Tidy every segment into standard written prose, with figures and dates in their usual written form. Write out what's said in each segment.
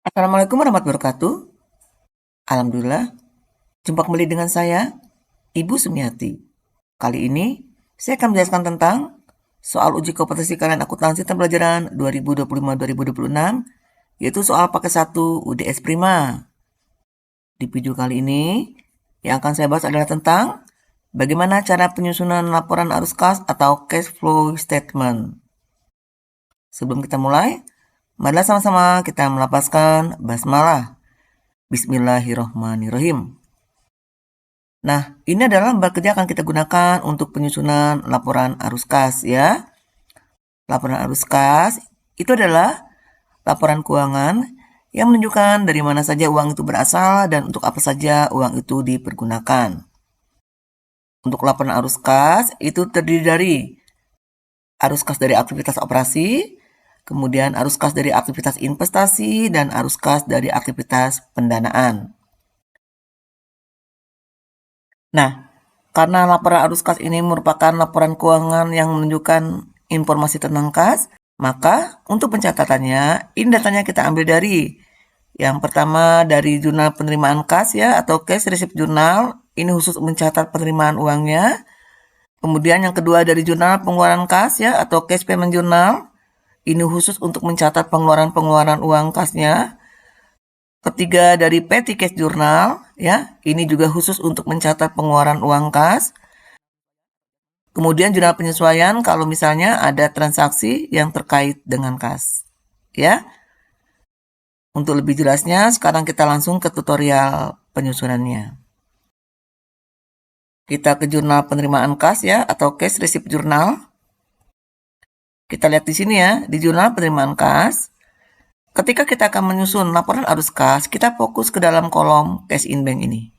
Assalamualaikum warahmatullahi wabarakatuh. Alhamdulillah, jumpa kembali dengan saya, Ibu Sumiati. Kali ini, saya akan menjelaskan tentang soal uji kompetensi kalian akuntansi tahun pelajaran 2025-2026, yaitu soal paket 1 UDS Prima. Di video kali ini, yang akan saya bahas adalah tentang bagaimana cara penyusunan laporan arus kas atau cash flow statement. Sebelum kita mulai, marilah sama-sama kita melapaskan basmalah. Bismillahirrohmanirrohim. Nah, ini adalah lembar kerja akan kita gunakan untuk penyusunan laporan arus kas ya. Laporan arus kas itu adalah laporan keuangan yang menunjukkan dari mana saja uang itu berasal dan untuk apa saja uang itu dipergunakan. Untuk laporan arus kas itu terdiri dari arus kas dari aktivitas operasi, kemudian arus kas dari aktivitas investasi, dan arus kas dari aktivitas pendanaan. Nah, karena laporan arus kas ini merupakan laporan keuangan yang menunjukkan informasi tentang kas, maka untuk pencatatannya, ini datanya kita ambil dari yang pertama dari jurnal penerimaan kas ya, atau cash receipt journal, ini khusus mencatat penerimaan uangnya. Kemudian yang kedua dari jurnal pengeluaran kas ya, atau cash payment journal, ini khusus untuk mencatat pengeluaran-pengeluaran uang kasnya. Ketiga dari petty cash journal ya, ini juga khusus untuk mencatat pengeluaran uang kas. Kemudian jurnal penyesuaian kalau misalnya ada transaksi yang terkait dengan kas ya. Untuk lebih jelasnya sekarang kita langsung ke tutorial penyusunannya. Kita ke jurnal penerimaan kas ya, atau cash receipt journal. Kita lihat di sini ya, di jurnal penerimaan kas. Ketika kita akan menyusun laporan arus kas, kita fokus ke dalam kolom cash in bank ini.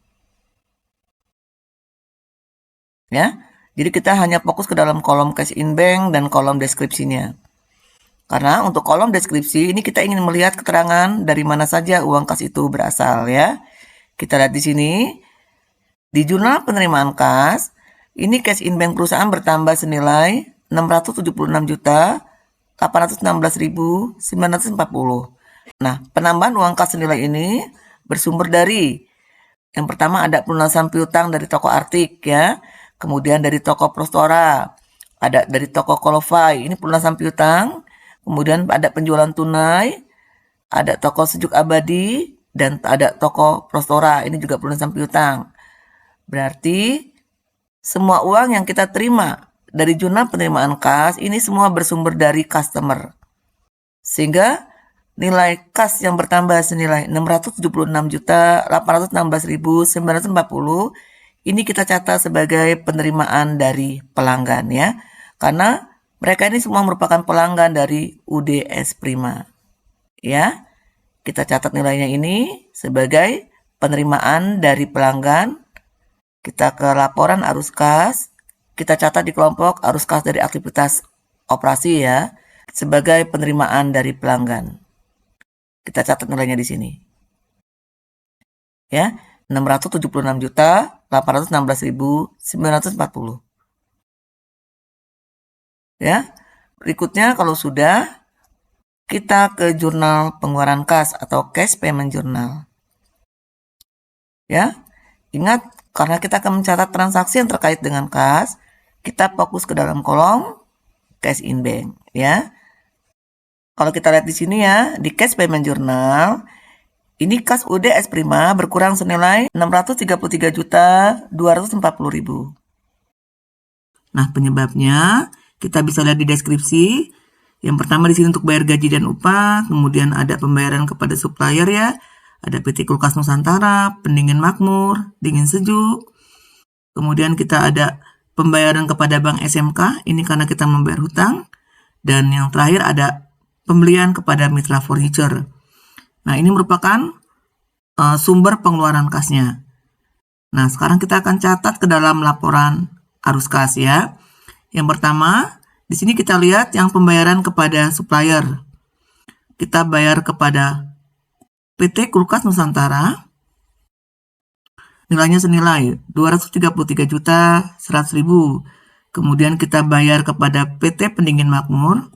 Ya, jadi kita hanya fokus ke dalam kolom cash in bank dan kolom deskripsinya. Karena untuk kolom deskripsi ini kita ingin melihat keterangan dari mana saja uang kas itu berasal ya. Kita lihat di sini. Di jurnal penerimaan kas, ini cash in bank perusahaan bertambah senilai 676.816.940. Nah, penambahan uang kas senilai ini bersumber dari yang pertama ada pelunasan piutang dari toko Artik ya, kemudian dari toko Prostora, ada dari toko Kolofai, ini pelunasan piutang, kemudian ada penjualan tunai, ada toko Sejuk Abadi, dan ada toko Prostora, ini juga pelunasan piutang. Berarti semua uang yang kita terima dari jurnal penerimaan kas ini semua bersumber dari customer. Sehingga nilai kas yang bertambah senilai 676.816.940 ini kita catat sebagai penerimaan dari pelanggan ya. Karena mereka ini semua merupakan pelanggan dari UDS Prima. Ya. Kita catat nilainya ini sebagai penerimaan dari pelanggan. Kita ke laporan arus kas, kita catat di kelompok arus kas dari aktivitas operasi ya, sebagai penerimaan dari pelanggan. Kita catat nilainya di sini. Ya, 676.816.940. Ya. Berikutnya kalau sudah kita ke jurnal pengeluaran kas atau cash payment journal. Ya. Ingat, karena kita akan mencatat transaksi yang terkait dengan kas, kita fokus ke dalam kolom cash in bank ya. Kalau kita lihat di sini ya, di cash payment journal, ini kas UDS Prima berkurang senilai 633.240.000. Nah, penyebabnya kita bisa lihat di deskripsi. Yang pertama di sini untuk bayar gaji dan upah, kemudian ada pembayaran kepada supplier ya. Ada PT Kulkas Nusantara, Pendingin Makmur, Dingin Sejuk. Kemudian kita ada pembayaran kepada Bank SMK, ini karena kita membayar hutang. Dan yang terakhir ada pembelian kepada Mitra Furniture. Nah, ini merupakan sumber pengeluaran kasnya. Nah, sekarang kita akan catat ke dalam laporan arus kas ya. Yang pertama, di sini kita lihat yang pembayaran kepada supplier. Kita bayar kepada PT Kulkas Nusantara, nilainya senilai 233.100.000. Kemudian kita bayar kepada PT Pendingin Makmur,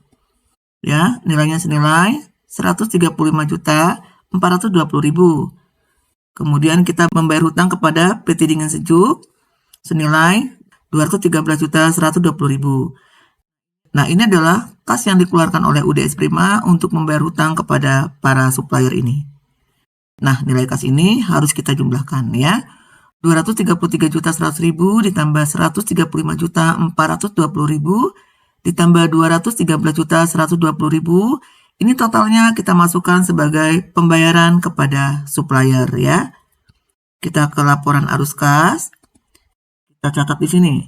ya, nilainya senilai 135.400.000. 420.000. Kemudian kita membayar hutang kepada PT Dingin Sejuk senilai 213.120.000. Nah, ini adalah kas yang dikeluarkan oleh UDS Prima untuk membayar hutang kepada para supplier ini. Nah, nilai kas ini harus kita jumlahkan ya. 233.100.000 ditambah 135.420.000 ditambah 213.120.000. Ini totalnya kita masukkan sebagai pembayaran kepada supplier ya. Kita ke laporan arus kas. Kita catat di sini.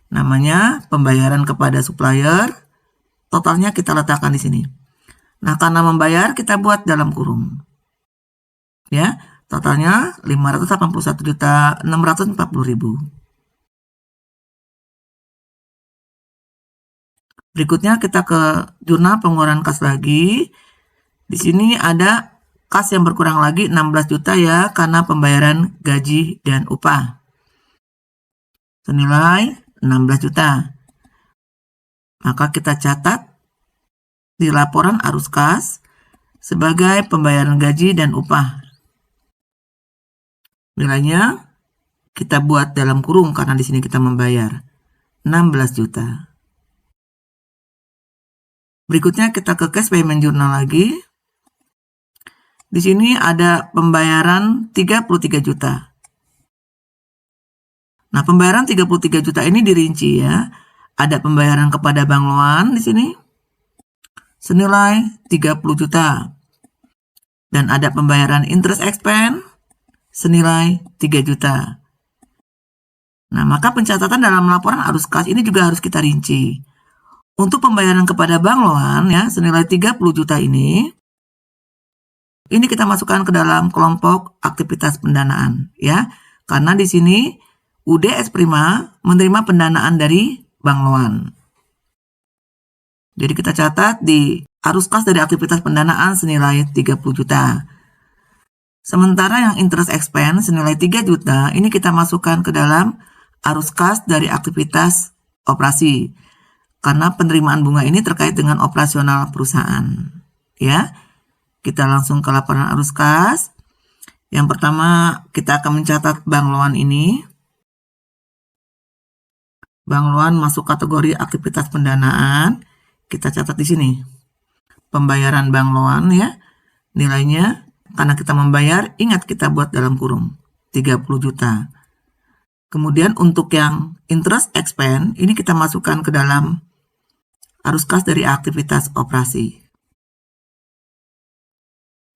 Namanya pembayaran kepada supplier. Totalnya kita letakkan di sini. Nah, karena membayar kita buat dalam kurung. Ya, totalnya 581.640.000. Berikutnya kita ke jurnal pengeluaran kas lagi. Di sini ada kas yang berkurang lagi 16 juta ya, karena pembayaran gaji dan upah. Senilai 16 juta. Maka kita catat di laporan arus kas sebagai pembayaran gaji dan upah. Nilainya kita buat dalam kurung karena di sini kita membayar 16 juta. Berikutnya kita ke cash payment journal lagi. Di sini ada pembayaran 33 juta. Nah, pembayaran 33 juta ini dirinci ya. Ada pembayaran kepada Bank Loan di sini senilai 30 juta. Dan ada pembayaran interest expense senilai 3 juta. Nah, maka pencatatan dalam laporan arus kas ini juga harus kita rinci. Untuk pembayaran kepada Bank Loan ya senilai 30 juta ini kita masukkan ke dalam kelompok aktivitas pendanaan ya. Karena di sini UDS Prima menerima pendanaan dari Bank Loan. Jadi kita catat di arus kas dari aktivitas pendanaan senilai 30 juta. Sementara yang interest expense senilai 3 juta ini kita masukkan ke dalam arus kas dari aktivitas operasi. Karena penerimaan bunga ini terkait dengan operasional perusahaan. Ya, kita langsung ke laporan arus kas. Yang pertama kita akan mencatat Bank Loan ini. Bank Loan masuk kategori aktivitas pendanaan. Kita catat di sini. Pembayaran Bank Loan ya. Nilainya karena kita membayar, ingat kita buat dalam kurung 30 juta. Kemudian untuk yang interest expense ini kita masukkan ke dalam arus kas dari aktivitas operasi.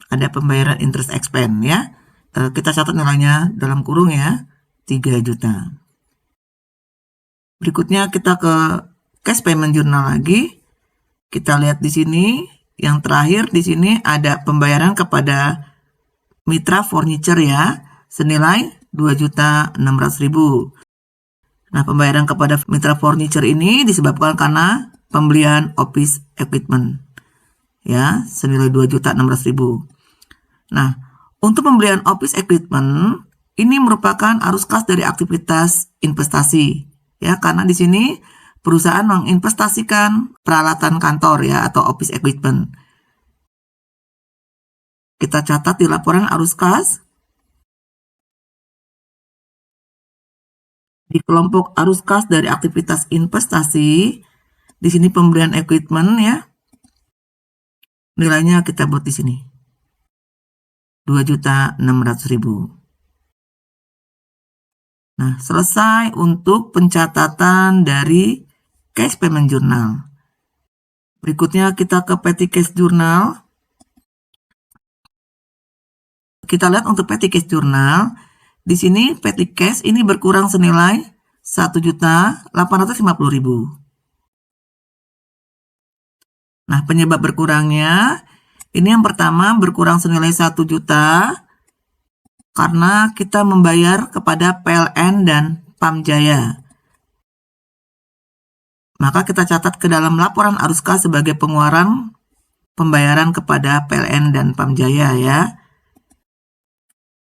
Ada pembayaran interest expense ya. Kita catat nilainya dalam kurung ya 3 juta. Berikutnya kita ke cash payment journal lagi. Kita lihat di sini yang terakhir di sini ada pembayaran kepada Mitra Furniture ya senilai 2.600.000. Nah, pembayaran kepada Mitra Furniture ini disebabkan karena pembelian office equipment ya senilai 2.600.000. Nah, untuk pembelian office equipment ini merupakan arus kas dari aktivitas investasi ya, karena di sini perusahaan menginvestasikan peralatan kantor ya atau office equipment. Kita catat di laporan arus kas. Di kelompok arus kas dari aktivitas investasi, di sini pembelian equipment ya. Nilainya kita buat di sini. 2.600.000. Nah, selesai untuk pencatatan dari cash payment journal. Berikutnya kita ke petty cash journal. Kita lihat untuk petty cash journal. Di sini petty cash ini berkurang senilai 1.850.000. Nah, penyebab berkurangnya ini yang pertama berkurang senilai 1 juta karena kita membayar kepada PLN dan Pamjaya. Maka kita catat ke dalam laporan arus kas sebagai pengeluaran pembayaran kepada PLN dan Pamjaya ya.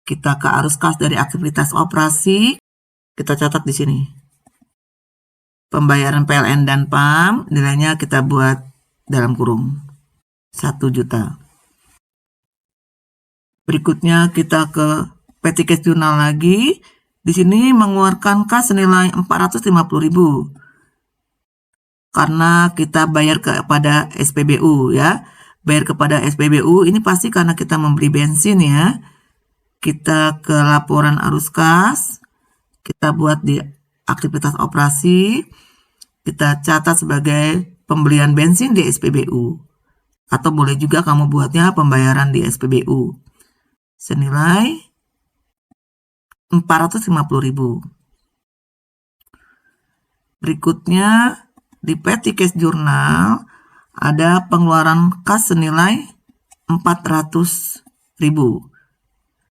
Kita ke arus kas dari aktivitas operasi, kita catat di sini. Pembayaran PLN dan PAM, nilainya kita buat dalam kurung 1 juta. Berikutnya kita ke PT Cash Jurnal lagi. Di sini mengeluarkan kas senilai 450.000 karena kita bayar kepada SPBU ya. Bayar kepada SPBU ini pasti karena kita membeli bensin ya. Kita ke laporan arus kas, kita buat di aktivitas operasi, kita catat sebagai pembelian bensin di SPBU. Atau boleh juga kamu buatnya pembayaran di SPBU. Senilai 450.000. Berikutnya di PT Cash Jurnal ada pengeluaran kas senilai 400.000.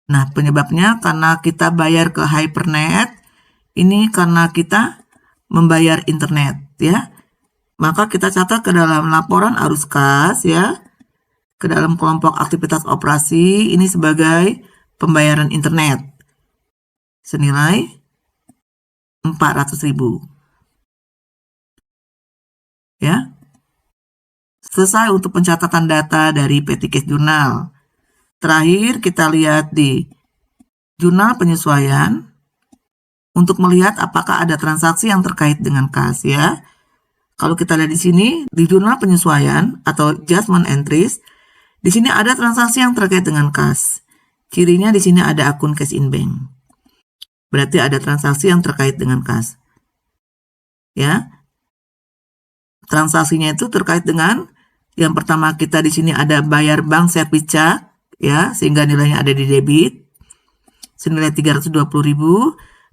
Nah, penyebabnya karena kita bayar ke Hypernet, ini karena kita membayar internet ya. Maka kita catat ke dalam laporan arus kas ya, ke dalam kelompok aktivitas operasi ini sebagai pembayaran internet senilai 400.000 ya. Selesai untuk pencatatan data dari PT Cash Jurnal. Terakhir kita lihat di jurnal penyesuaian untuk melihat apakah ada transaksi yang terkait dengan kas ya. Kalau kita lihat di sini di jurnal penyesuaian atau adjustment entries, di sini ada transaksi yang terkait dengan kas. Cirinya di sini ada akun cash in bank. Berarti ada transaksi yang terkait dengan kas. Ya. Transaksinya itu terkait dengan yang pertama kita di sini ada bayar bank service charge ya, sehingga nilainya ada di debit senilai 320.000,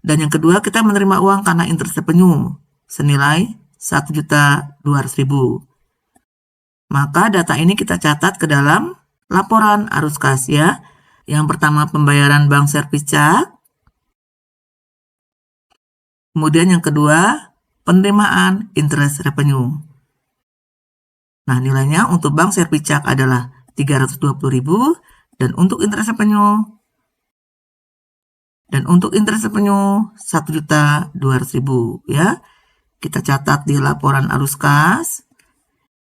dan yang kedua kita menerima uang karena interest revenue senilai 1.200.000. Maka data ini kita catat ke dalam laporan arus kas ya. Yang pertama pembayaran bank service charge, kemudian yang kedua penerimaan interest revenue. Nah, nilainya untuk bank service charge adalah 320.000 dan untuk interest revenue 1.200.000 ya. Kita catat di laporan arus kas.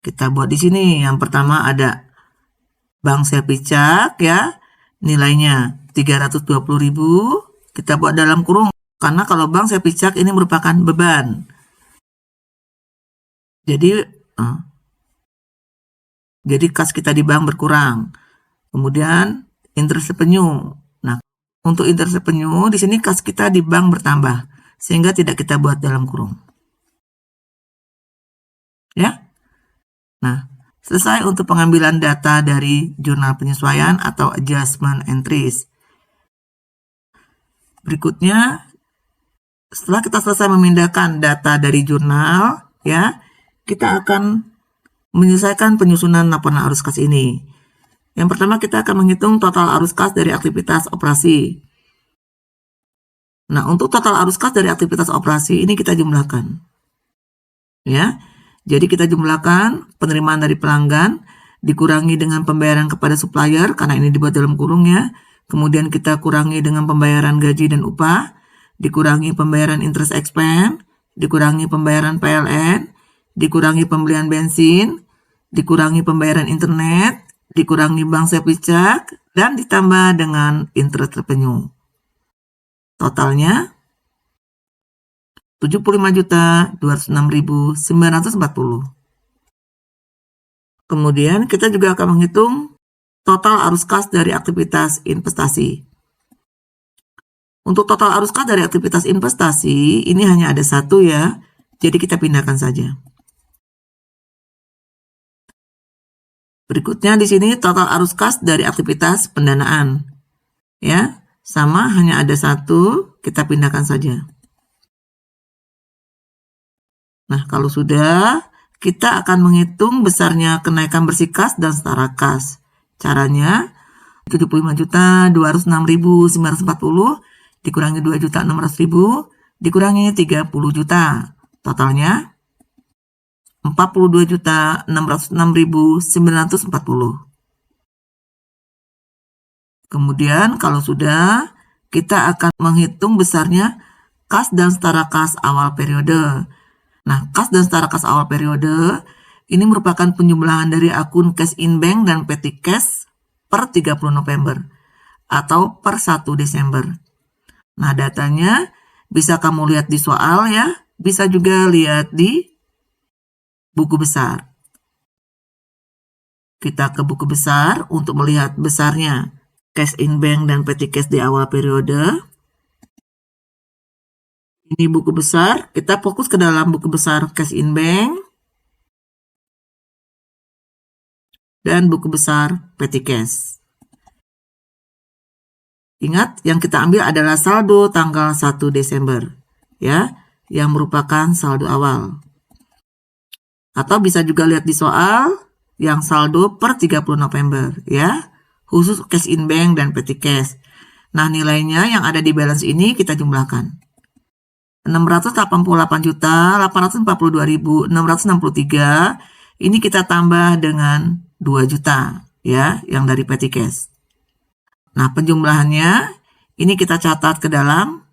Kita buat di sini. Yang pertama ada bank service charge ya. Nilainya 320.000. Kita buat dalam kurung karena kalau bank service charge ini merupakan beban. Jadi kas kita di bank berkurang. Kemudian interest revenue. Nah, untuk interest revenue di sini kas kita di bank bertambah sehingga tidak kita buat dalam kurung. Ya. Nah, selesai untuk pengambilan data dari jurnal penyesuaian atau adjustment entries. Berikutnya, setelah kita selesai memindahkan data dari jurnal, ya, kita akan menyelesaikan penyusunan laporan arus kas ini. Yang pertama kita akan menghitung total arus kas dari aktivitas operasi. Nah, untuk total arus kas dari aktivitas operasi ini kita jumlahkan. Ya. Jadi kita jumlahkan penerimaan dari pelanggan dikurangi dengan pembayaran kepada supplier karena ini dibuat dalam kurung ya. Kemudian kita kurangi dengan pembayaran gaji dan upah, dikurangi pembayaran interest expense, dikurangi pembayaran PLN, dikurangi pembelian bensin, dikurangi pembayaran internet, dikurangi bank service charge, dan ditambah dengan interest revenue. Totalnya 75.206.940. Kemudian kita juga akan menghitung total arus kas dari aktivitas investasi. Untuk total arus kas dari aktivitas investasi, ini hanya ada satu ya, jadi kita pindahkan saja. Berikutnya di sini total arus kas dari aktivitas pendanaan. Ya, sama hanya ada satu, kita pindahkan saja. Nah, kalau sudah, kita akan menghitung besarnya kenaikan bersih kas dan setara kas. Caranya 75.206.940 dikurangi 2.600.000 dikurangi 30 juta. Totalnya 42.606.940. Kemudian kalau sudah, kita akan menghitung besarnya kas dan setara kas awal periode. Nah, kas dan setara kas awal periode ini merupakan penjumlahan dari akun cash in bank dan petty cash per 30 November. atau per 1 Desember. Nah, datanya bisa kamu lihat di soal ya, bisa juga lihat di buku besar. Kita ke buku besar untuk melihat besarnya cash in bank dan petty cash di awal periode. Ini buku besar, kita fokus ke dalam buku besar cash in bank dan buku besar petty cash. Ingat, yang kita ambil adalah saldo tanggal 1 Desember, ya, yang merupakan saldo awal. Atau bisa juga lihat di soal yang saldo per 30 November, ya, khusus cash in bank dan petty cash. Nah, nilainya yang ada di balance ini kita jumlahkan. 688.842.663 ini kita tambah dengan 2 juta ya, yang dari petty cash. Nah, penjumlahannya ini kita catat ke dalam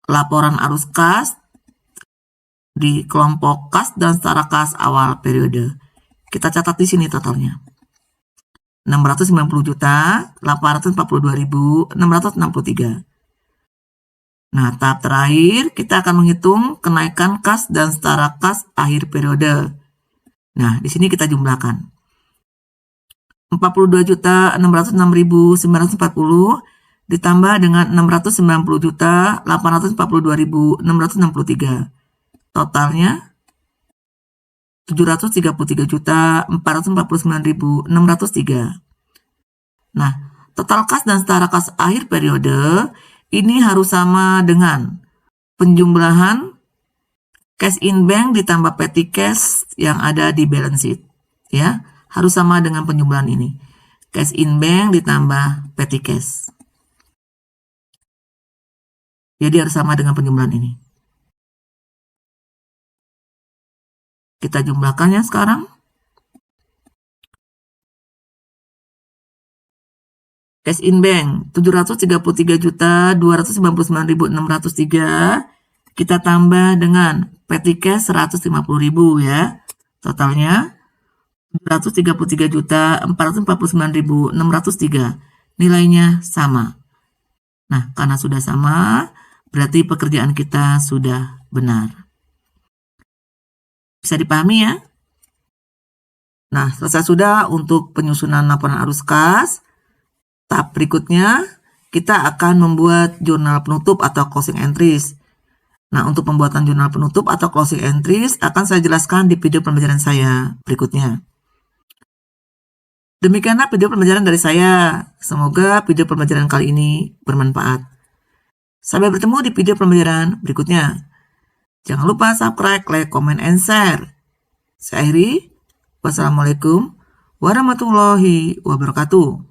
laporan arus kas di kelompok kas dan setara kas awal periode. Kita catat di sini totalnya. 690.842.663. Nah, tahap terakhir kita akan menghitung kenaikan kas dan setara kas akhir periode. Nah, di sini kita jumlahkan. 42.606.940 ditambah dengan 690.842.663. Totalnya 733.449.603. Nah, total kas dan setara kas akhir periode ini harus sama dengan penjumlahan cash in bank ditambah petty cash yang ada di balance sheet. Ya, harus sama dengan penjumlahan ini. Cash in bank ditambah petty cash. Jadi harus sama dengan penjumlahan ini. Kita jumlahkannya sekarang. Cash in bank 733.299.603 kita tambah dengan petty cash 150.000 ya. Totalnya 733.449.603. Nilainya sama. Nah, karena sudah sama, berarti pekerjaan kita sudah benar. Bisa dipahami ya? Nah, selesai sudah untuk penyusunan laporan arus kas. Tahap berikutnya, kita akan membuat jurnal penutup atau closing entries. Nah, untuk pembuatan jurnal penutup atau closing entries akan saya jelaskan di video pembelajaran saya berikutnya. Demikianlah video pembelajaran dari saya. Semoga video pembelajaran kali ini bermanfaat. Sampai bertemu di video pembelajaran berikutnya. Jangan lupa subscribe, like, comment, and share. Saya akhiri. Wassalamualaikum warahmatullahi wabarakatuh.